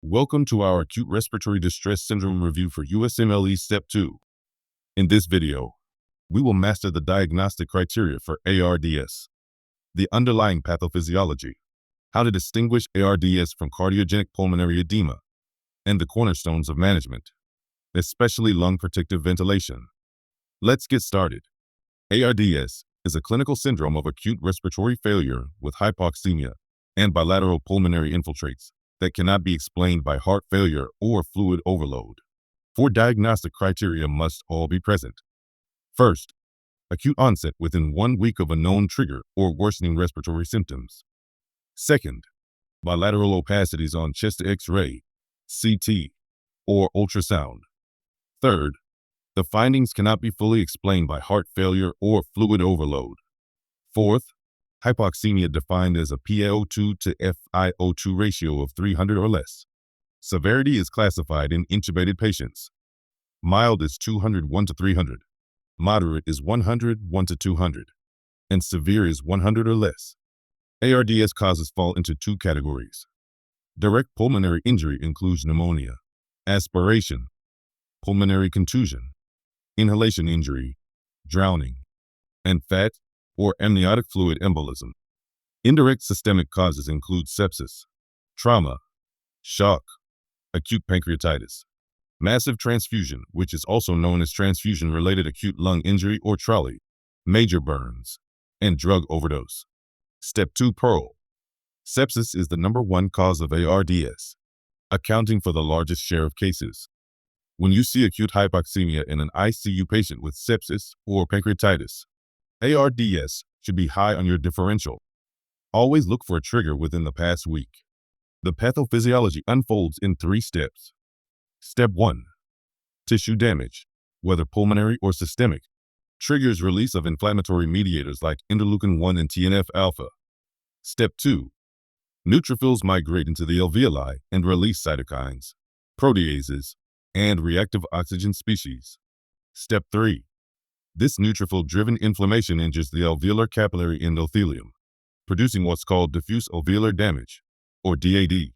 Welcome to our Acute Respiratory Distress Syndrome review for USMLE Step 2. In this video, we will master the diagnostic criteria for ARDS, the underlying pathophysiology, how to distinguish ARDS from cardiogenic pulmonary edema, and the cornerstones of management, especially lung protective ventilation. Let's get started. ARDS is a clinical syndrome of acute respiratory failure with hypoxemia and bilateral pulmonary infiltrates that cannot be explained by heart failure or fluid overload. Four diagnostic criteria must all be present. First, acute onset within 1 week of a known trigger or worsening respiratory symptoms. Second, bilateral opacities on chest X-ray, CT, or ultrasound. Third, the findings cannot be fully explained by heart failure or fluid overload. Fourth, hypoxemia defined as a PaO2 to FiO2 ratio of 300 or less. Severity is classified in intubated patients. Mild is 201 to 300. Moderate is 101 to 200. And severe is 100 or less. ARDS causes fall into two categories. Direct pulmonary injury includes pneumonia, aspiration, pulmonary contusion, inhalation injury, drowning, and fat or amniotic fluid embolism. Indirect systemic causes include sepsis, trauma, shock, acute pancreatitis, massive transfusion, which is also known as transfusion-related acute lung injury or TRALI, major burns, and drug overdose. Step 2 Pearl. Sepsis is the #1 cause of ARDS, accounting for the largest share of cases. When you see acute hypoxemia in an ICU patient with sepsis or pancreatitis, ARDS should be high on your differential. Always look for a trigger within the past week. The pathophysiology unfolds in 3 steps. Step 1. Tissue damage, whether pulmonary or systemic, triggers release of inflammatory mediators like interleukin-1 and TNF-alpha. Step 2. Neutrophils migrate into the alveoli and release cytokines, proteases, and reactive oxygen species. Step 3. This neutrophil-driven inflammation injures the alveolar capillary endothelium, producing what's called diffuse alveolar damage, or DAD.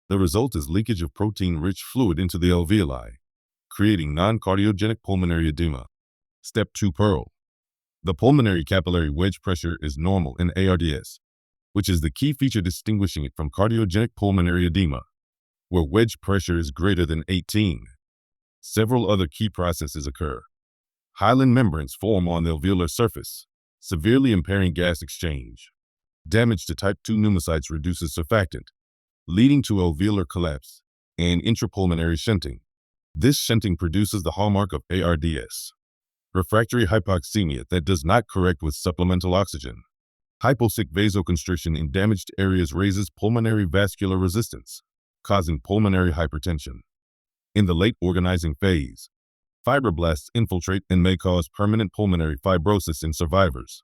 The result is leakage of protein-rich fluid into the alveoli, creating non-cardiogenic pulmonary edema. Step 2 Pearl. The pulmonary capillary wedge pressure is normal in ARDS, which is the key feature distinguishing it from cardiogenic pulmonary edema, where wedge pressure is greater than 18. Several other key processes occur. Hyaline membranes form on the alveolar surface, severely impairing gas exchange. Damage to type 2 pneumocytes reduces surfactant, leading to alveolar collapse and intrapulmonary shunting. This shunting produces the hallmark of ARDS, refractory hypoxemia that does not correct with supplemental oxygen. Hypoxic vasoconstriction in damaged areas raises pulmonary vascular resistance, causing pulmonary hypertension. In the late organizing phase, fibroblasts infiltrate and may cause permanent pulmonary fibrosis in survivors.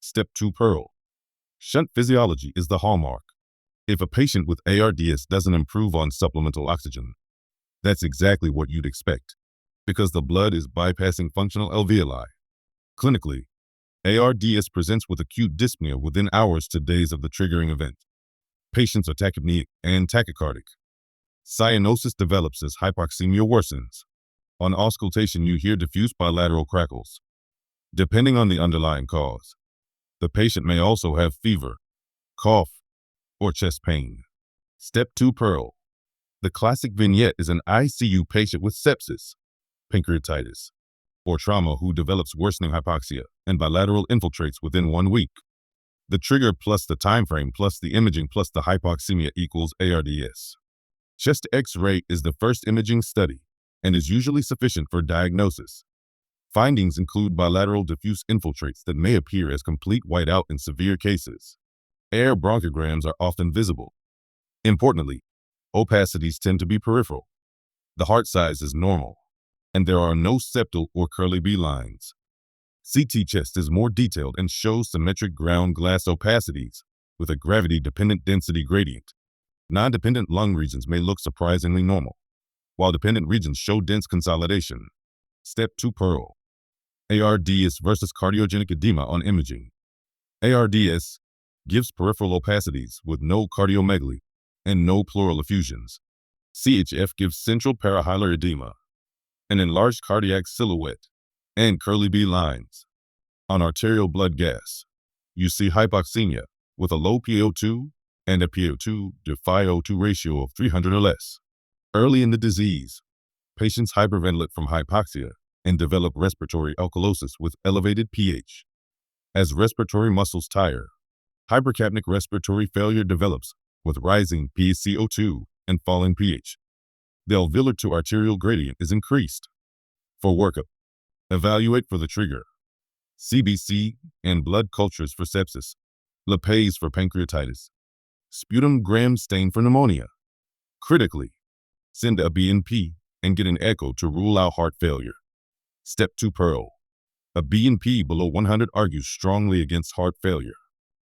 Step 2 Pearl. Shunt physiology is the hallmark. If a patient with ARDS doesn't improve on supplemental oxygen, that's exactly what you'd expect, because the blood is bypassing functional alveoli. Clinically, ARDS presents with acute dyspnea within hours to days of the triggering event. Patients are tachypneic and tachycardic. Cyanosis develops as hypoxemia worsens. On auscultation, you hear diffuse bilateral crackles. Depending on the underlying cause, the patient may also have fever, cough, or chest pain. Step 2 Pearl. The classic vignette is an ICU patient with sepsis, pancreatitis, or trauma who develops worsening hypoxia and bilateral infiltrates within 1 week. The trigger plus the time frame plus the imaging plus the hypoxemia equals ARDS. Chest X-ray is the first imaging study and is usually sufficient for diagnosis. Findings include bilateral diffuse infiltrates that may appear as complete whiteout in severe cases. Air bronchograms are often visible. Importantly, opacities tend to be peripheral. The heart size is normal, and there are no septal or curly B lines. CT chest is more detailed and shows symmetric ground glass opacities with a gravity-dependent density gradient. Non-dependent lung regions may look surprisingly normal, while dependent regions show dense consolidation. Step 2 Pearl. ARDS versus cardiogenic edema on imaging. ARDS gives peripheral opacities with no cardiomegaly and no pleural effusions. CHF gives central parahilar edema, an enlarged cardiac silhouette, and curly B lines. On arterial blood gas, you see hypoxemia with a low PaO2 and a PaO2 to FiO2 ratio of 300 or less. Early in the disease, patients hyperventilate from hypoxia and develop respiratory alkalosis with elevated pH. As respiratory muscles tire, hypercapnic respiratory failure develops with rising PaCO2 and falling pH. The alveolar to arterial gradient is increased. For workup, evaluate for the trigger, CBC and blood cultures for sepsis, lipase for pancreatitis, sputum gram stain for pneumonia. Critically, send a BNP and get an echo to rule out heart failure. Step 2 Pearl. A BNP below 100 argues strongly against heart failure.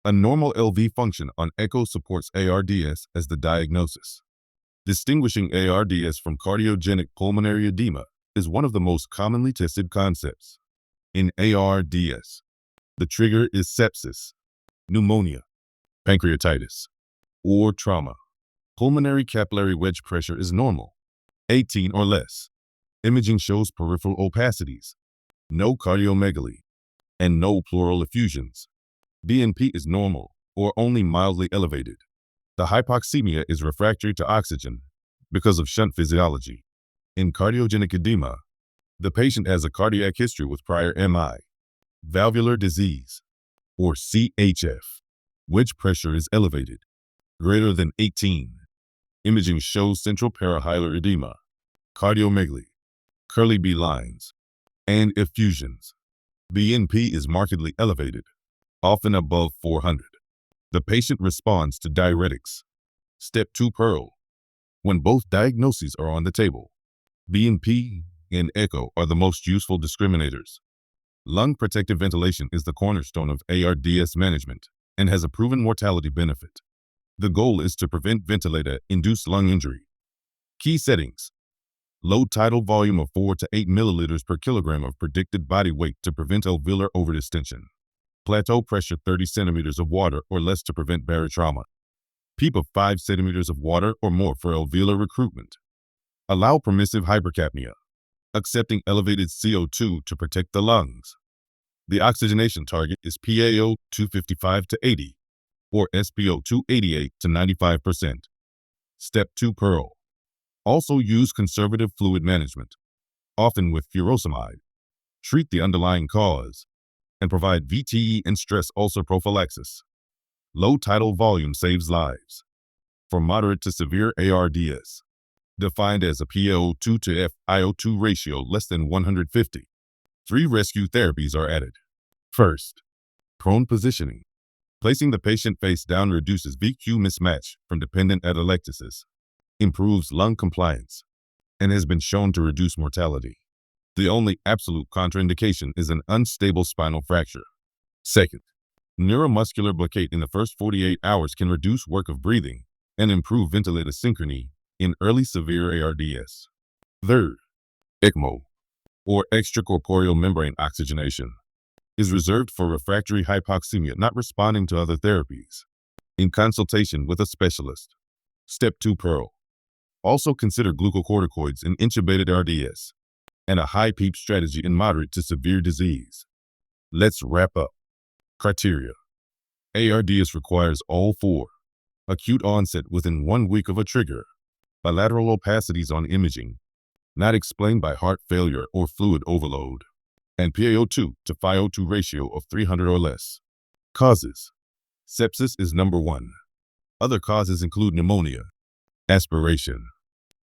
A normal LV function on echo supports ARDS as the diagnosis. Distinguishing ARDS from cardiogenic pulmonary edema is one of the most commonly tested concepts. In ARDS, the trigger is sepsis, pneumonia, pancreatitis, or trauma. Pulmonary capillary wedge pressure is normal, 18 or less. Imaging shows peripheral opacities, no cardiomegaly, and no pleural effusions. BNP is normal or only mildly elevated. The hypoxemia is refractory to oxygen because of shunt physiology. In cardiogenic edema, the patient has a cardiac history with prior MI, valvular disease, or CHF. Wedge pressure is elevated, greater than 18. Imaging shows central parahilar edema, cardiomegaly, curly B lines, and effusions. BNP is markedly elevated, often above 400. The patient responds to diuretics. Step 2 Pearl. When both diagnoses are on the table, BNP and echo are the most useful discriminators. Lung protective ventilation is the cornerstone of ARDS management and has a proven mortality benefit. The goal is to prevent ventilator-induced lung injury. Key settings: low tidal volume of 4 to 8 milliliters per kilogram of predicted body weight to prevent alveolar overdistension. Plateau pressure 30 centimeters of water or less to prevent barotrauma. PEEP of 5 centimeters of water or more for alveolar recruitment. Allow permissive hypercapnia, accepting elevated CO2 to protect the lungs. The oxygenation target is PaO 255 to 80 or SpO 288 to 95%. Step 2 Pearl. Also use conservative fluid management, often with furosemide. Treat the underlying cause and provide VTE and stress ulcer prophylaxis. Low tidal volume saves lives. For moderate to severe ARDS, defined as a PaO2 to FiO2 ratio less than 150, 3 rescue therapies are added. First, prone positioning. Placing the patient face down reduces VQ mismatch from dependent atelectasis, improves lung compliance, and has been shown to reduce mortality. The only absolute contraindication is an unstable spinal fracture. Second, neuromuscular blockade in the first 48 hours can reduce work of breathing and improve ventilator synchrony in early severe ARDS. Third, ECMO, or extracorporeal membrane oxygenation, is reserved for refractory hypoxemia not responding to other therapies. In consultation with a specialist. Step 2 Pearl. Also consider glucocorticoids in intubated RDS and a high PEEP strategy in moderate to severe disease. Let's wrap up. Criteria. ARDS requires all 4. Acute onset within 1 week of a trigger. Bilateral opacities on imaging, not explained by heart failure or fluid overload. And PaO2 to FiO2 ratio of 300 or less. Causes. Sepsis is number 1. Other causes include pneumonia, aspiration,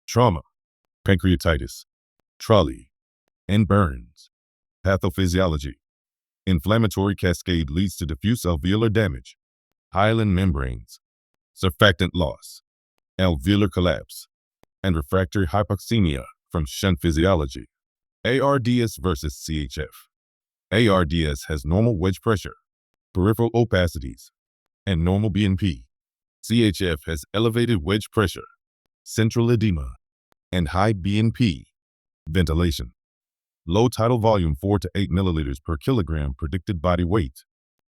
trauma, pancreatitis, trolley, and burns. Pathophysiology. Inflammatory cascade leads to diffuse alveolar damage, hyaline membranes, surfactant loss, alveolar collapse, and refractory hypoxemia from shunt physiology. ARDS versus CHF. ARDS has normal wedge pressure, peripheral opacities, and normal BNP. CHF has elevated wedge pressure, central edema, and high BNP. Ventilation. Low tidal volume 4 to 8 milliliters per kilogram predicted body weight.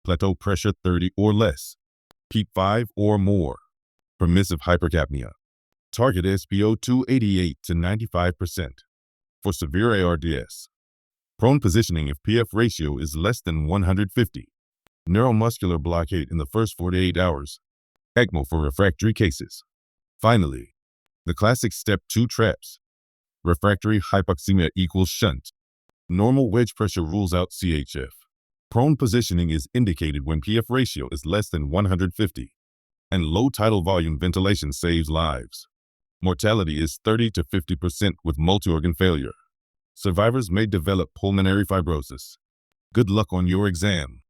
Plateau pressure 30 or less. PEEP 5 or more. Permissive hypercapnia. Target SpO2 88 to 95%. For severe ARDS, prone positioning if PF ratio is less than 150. Neuromuscular blockade in the first 48 hours. ECMO for refractory cases. Finally, the classic Step 2 traps. Refractory hypoxemia equals shunt. Normal wedge pressure rules out CHF. Prone positioning is indicated when PF ratio is less than 150. And low tidal volume ventilation saves lives. Mortality is 30 to 50% with multi-organ failure. Survivors may develop pulmonary fibrosis. Good luck on your exam.